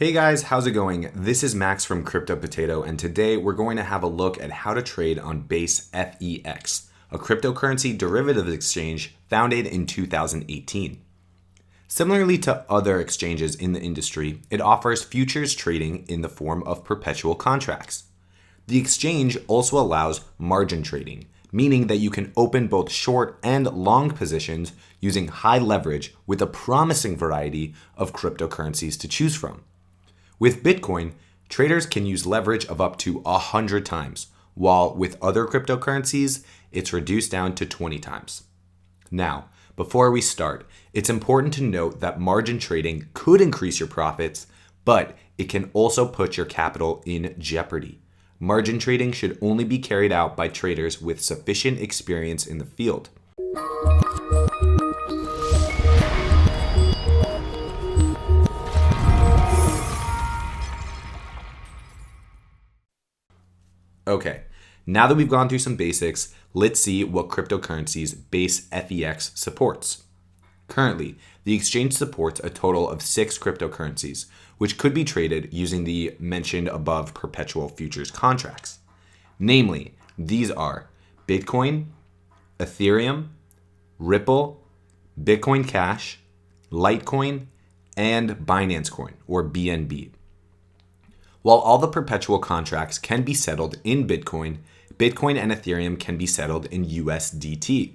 Hey guys, how's it going? This is Max from Crypto Potato, and today we're going to have a look at how to trade on BaseFEX, a cryptocurrency derivatives exchange founded in 2018. Similarly to other exchanges in the industry, it offers futures trading in the form of perpetual contracts. The exchange also allows margin trading, meaning that you can open both short and long positions using high leverage with a promising variety of cryptocurrencies to choose from. With Bitcoin, traders can use leverage of up to 100 times, while with other cryptocurrencies, it's reduced down to 20 times. Now, before we start, it's important to note that margin trading could increase your profits, but it can also put your capital in jeopardy. Margin trading should only be carried out by traders with sufficient experience in the field. Okay, now that we've gone through some basics, let's see what cryptocurrencies BaseFEX supports. Currently, the exchange supports a total of 6 cryptocurrencies, which could be traded using the mentioned above perpetual futures contracts. Namely, these are Bitcoin, Ethereum, Ripple, Bitcoin Cash, Litecoin, and Binance Coin, or BNB. While all the perpetual contracts can be settled in Bitcoin, Bitcoin and Ethereum can be settled in USDT.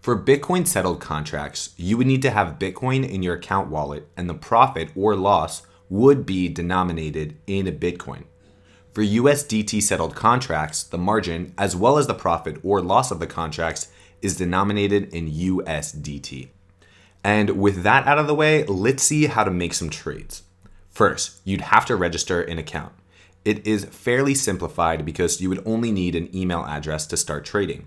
For Bitcoin settled contracts, you would need to have Bitcoin in your account wallet, and the profit or loss would be denominated in Bitcoin. For USDT settled contracts, the margin, as well as the profit or loss of the contracts, is denominated in USDT. And with that out of the way, let's see how to make some trades. First, you'd have to register an account. It is fairly simplified because you would only need an email address to start trading.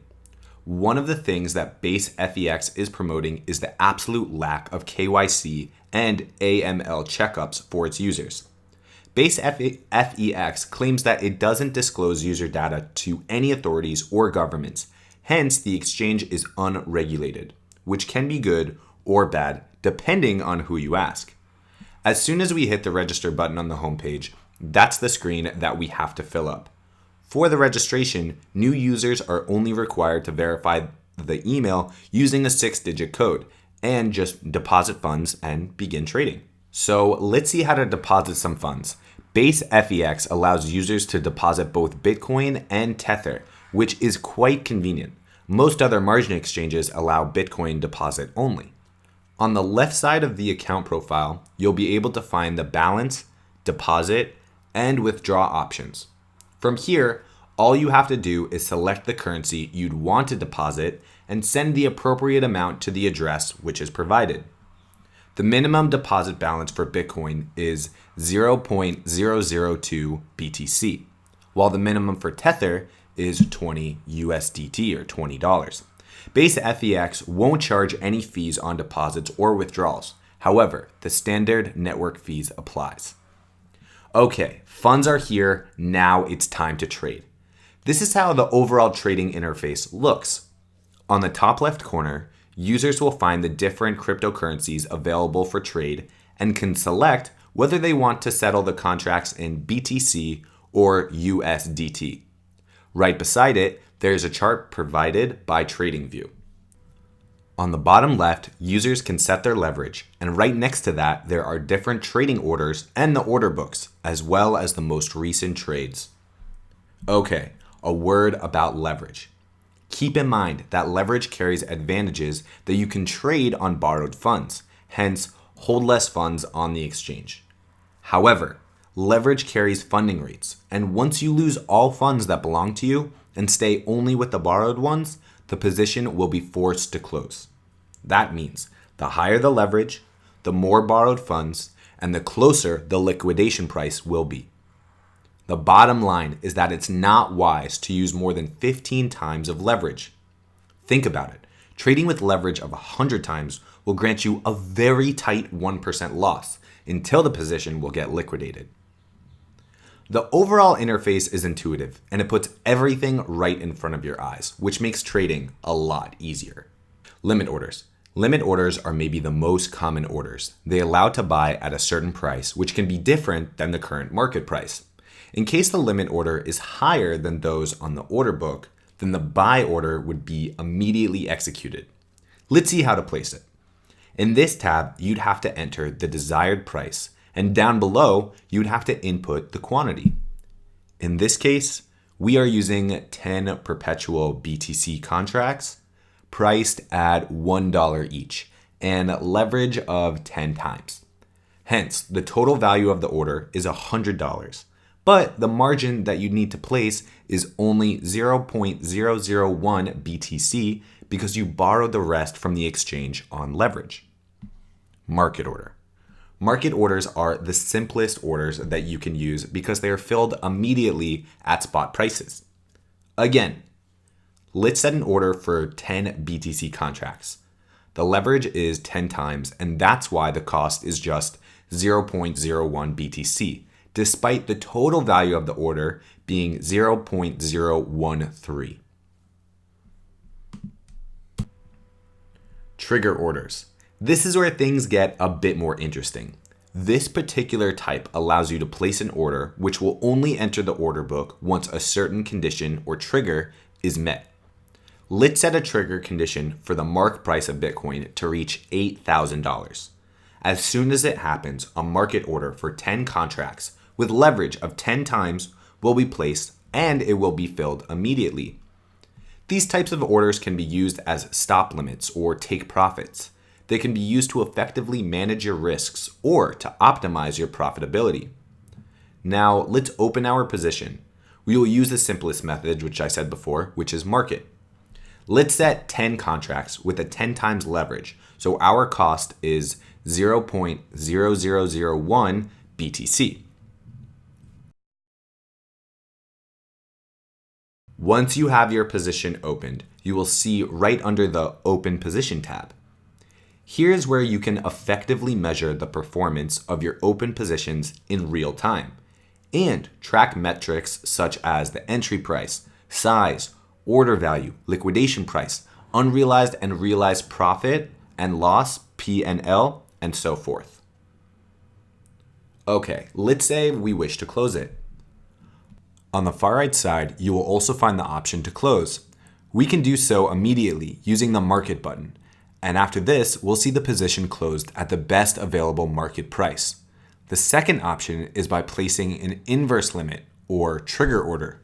One of the things that BaseFEX is promoting is the absolute lack of KYC and AML checkups for its users. BaseFEX claims that it doesn't disclose user data to any authorities or governments, hence the exchange is unregulated, which can be good or bad depending on who you ask. As soon as we hit the register button on the homepage, that's the screen that we have to fill up. For the registration, new users are only required to verify the email using a 6-digit code and just deposit funds and begin trading. So let's see how to deposit some funds. BaseFEX allows users to deposit both Bitcoin and Tether, which is quite convenient. Most other margin exchanges allow Bitcoin deposit only. On the left side of the account profile, you'll be able to find the balance, deposit, and withdraw options. From here, all you have to do is select the currency you'd want to deposit and send the appropriate amount to the address which is provided. The minimum deposit balance for Bitcoin is 0.002 BTC, while the minimum for Tether is 20 USDT or $20. BaseFEX won't charge any fees on deposits or withdrawals. However, the standard network fees applies. Okay, funds are here. Now it's time to trade. This is how the overall trading interface looks. On the top left corner, users will find the different cryptocurrencies available for trade and can select whether they want to settle the contracts in BTC or USDT. Right beside it, there's a chart provided by TradingView. On the bottom left, users can set their leverage, and right next to that, there are different trading orders and the order books, as well as the most recent trades. Okay, a word about leverage. Keep in mind that leverage carries advantages that you can trade on borrowed funds, hence hold less funds on the exchange. However, leverage carries funding rates, and once you lose all funds that belong to you and stay only with the borrowed ones, the position will be forced to close. That means the higher the leverage, the more borrowed funds, and the closer the liquidation price will be. The bottom line is that it's not wise to use more than 15 times of leverage. Think about it. Trading with leverage of 100 times will grant you a very tight 1% loss until the position will get liquidated. The overall interface is intuitive, and it puts everything right in front of your eyes, which makes trading a lot easier. Limit orders. Limit orders are maybe the most common orders. They allow to buy at a certain price, which can be different than the current market price. In case the limit order is higher than those on the order book, then the buy order would be immediately executed. Let's see how to place it. In this tab, you'd have to enter the desired price, and down below, you'd have to input the quantity. In this case, we are using 10 perpetual BTC contracts priced at $1 each and leverage of 10 times. Hence, the total value of the order is $100, but the margin that you need to place is only 0.001 BTC because you borrowed the rest from the exchange on leverage. Market order. Market orders are the simplest orders that you can use because they are filled immediately at spot prices. Again, let's set an order for 10 BTC contracts. The leverage is 10 times, and that's why the cost is just 0.01 BTC, despite the total value of the order being 0.013. Trigger orders. This is where things get a bit more interesting. This particular type allows you to place an order which will only enter the order book once a certain condition or trigger is met. Let's set a trigger condition for the mark price of Bitcoin to reach $8,000. As soon as it happens, a market order for 10 contracts with leverage of 10 times will be placed and it will be filled immediately. These types of orders can be used as stop limits or take profits. They can be used to effectively manage your risks or to optimize your profitability. Now, let's open our position. We will use the simplest method, which I said before, which is market. Let's set 10 contracts with a 10 times leverage, so our cost is 0.0001 BTC. Once you have your position opened, you will see right under the Open Position tab. Here's where you can effectively measure the performance of your open positions in real time and track metrics such as the entry price, size, order value, liquidation price, unrealized and realized profit and loss, P&L, and so forth. Okay, let's say we wish to close it. On the far right side, you will also find the option to close. We can do so immediately using the market button. And after this, we'll see the position closed at the best available market price. The second option is by placing an inverse limit or trigger order.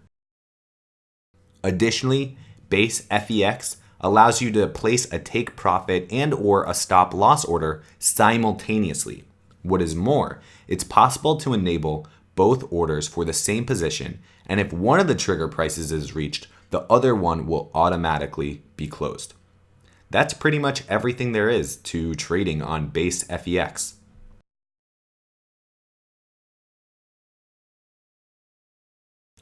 Additionally, BaseFEX allows you to place a take profit and or a stop loss order simultaneously. What is more, it's possible to enable both orders for the same position, and if one of the trigger prices is reached, the other one will automatically be closed. That's pretty much everything there is to trading on BaseFEX.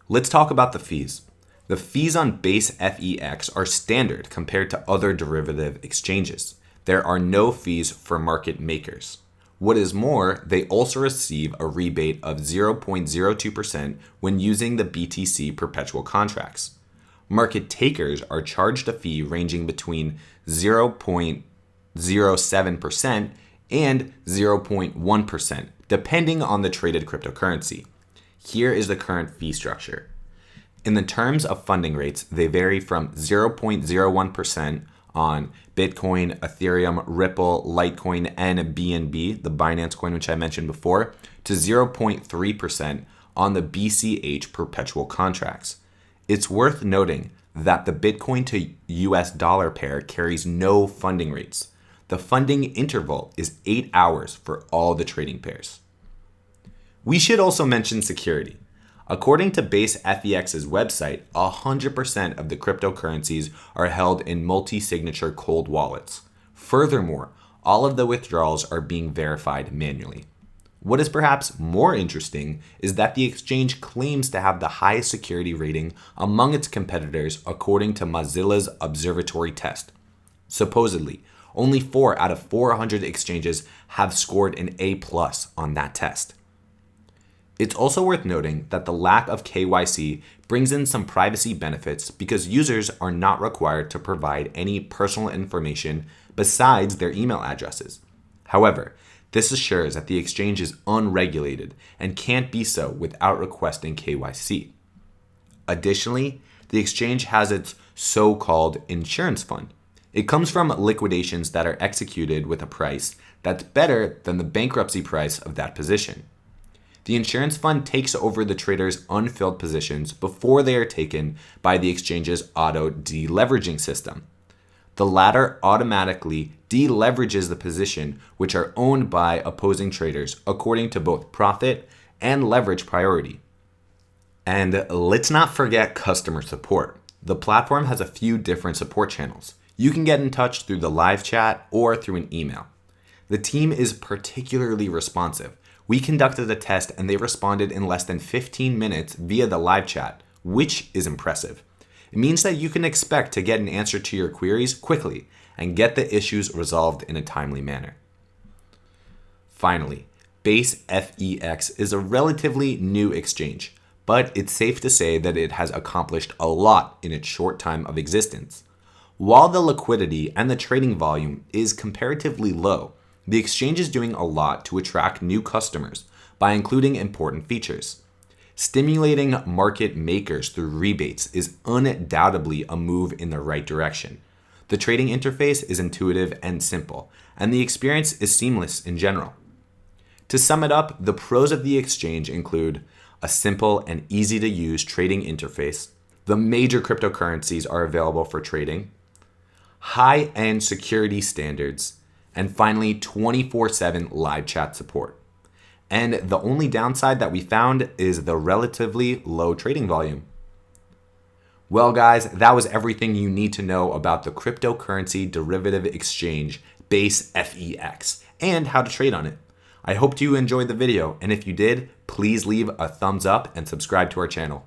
Let's talk about the fees. The fees on BaseFEX are standard compared to other derivative exchanges. There are no fees for market makers. What is more, they also receive a rebate of 0.02% when using the BTC perpetual contracts. Market takers are charged a fee ranging between 0.07% and 0.1%, depending on the traded cryptocurrency. Here is the current fee structure. In the terms of funding rates, they vary from 0.01% on Bitcoin, Ethereum, Ripple, Litecoin, and BNB, the Binance coin which I mentioned before, to 0.3% on the BCH perpetual contracts. It's worth noting that the Bitcoin to US dollar pair carries no funding rates. The funding interval is 8 hours for all the trading pairs. We should also mention security. According to BaseFEX's website, 100% of the cryptocurrencies are held in multi-signature cold wallets. Furthermore, all of the withdrawals are being verified manually. What is perhaps more interesting is that the exchange claims to have the highest security rating among its competitors according to Mozilla's observatory test. Supposedly, only 4 out of 400 exchanges have scored an A+ on that test. It's also worth noting that the lack of KYC brings in some privacy benefits because users are not required to provide any personal information besides their email addresses. However, this assures that the exchange is unregulated and can't be so without requesting KYC. Additionally, the exchange has its so-called insurance fund. It comes from liquidations that are executed with a price that's better than the bankruptcy price of that position. The insurance fund takes over the trader's unfilled positions before they are taken by the exchange's auto deleveraging system. The latter automatically deleverages the position which are owned by opposing traders according to both profit and leverage priority. And let's not forget customer support. The platform has a few different support channels. You can get in touch through the live chat or through an email. The team is particularly responsive. We conducted a test and they responded in less than 15 minutes via the live chat, which is impressive. It means that you can expect to get an answer to your queries quickly and get the issues resolved in a timely manner. Finally, BaseFEX is a relatively new exchange, but it's safe to say that it has accomplished a lot in its short time of existence. While the liquidity and the trading volume is comparatively low, the exchange is doing a lot to attract new customers by including important features. Stimulating market makers through rebates is undoubtedly a move in the right direction. The trading interface is intuitive and simple, and the experience is seamless in general. To sum it up, the pros of the exchange include a simple and easy to use trading interface. The major cryptocurrencies are available for trading. High-end security standards. And finally, 24/7 live chat support. And the only downside that we found is the relatively low trading volume. Well, guys, that was everything you need to know about the cryptocurrency derivative exchange BaseFEX and how to trade on it. I hope you enjoyed the video, and if you did, please leave a thumbs up and subscribe to our channel.